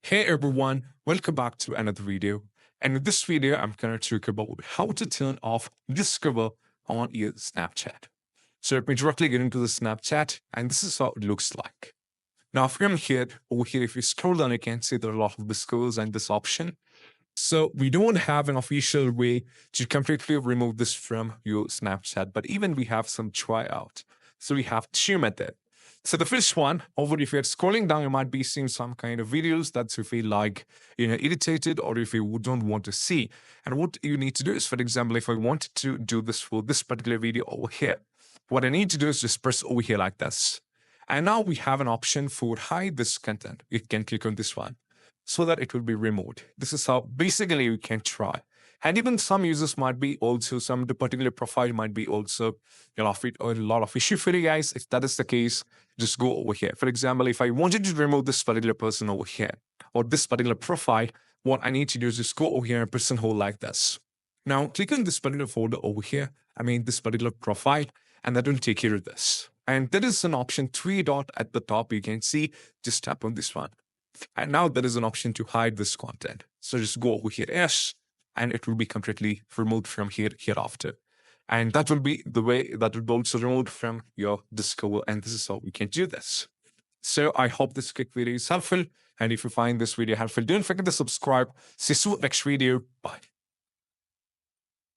Hey everyone, welcome back to another video. And in this video, I'm going to talk about how to turn off Discover on your Snapchat. So let me directly get into the Snapchat, and this is how it looks like. Now, from here, over here, if you scroll down, you can see there are a lot of Discovers and this option. So we don't have an official way to completely remove this from your Snapchat, but even we have some tryout. So we have two methods. So the first one, over if you're scrolling down, you might be seeing some kind of videos that you feel like irritated or if you don't want to see. And what you need to do is, for example, if I wanted to do this for this particular video over here, what I need to do is just press over here like this. And now we have an option for hide this content. You can click on this one so that it will be removed. This is how basically you can try. And even some users might be also, some the particular profile might be also a lot of issue for you guys. If that is the case, just go over here. For example, if I wanted to remove this particular person over here or this particular profile, what I need to do is just go over here and press and hold like this. Now click on this particular folder over here. This particular profile, and that will take care of this. And there is an option 3 dot at the top. You can see, just tap on this one. And now there is an option to hide this content. So just go over here, yes, and it will be completely removed from hereafter. And that will be the way that will be also removed from your Discover. And this is how we can do this. So I hope this quick video is helpful. And if you find this video helpful, don't forget to subscribe. See you soon next video. Bye.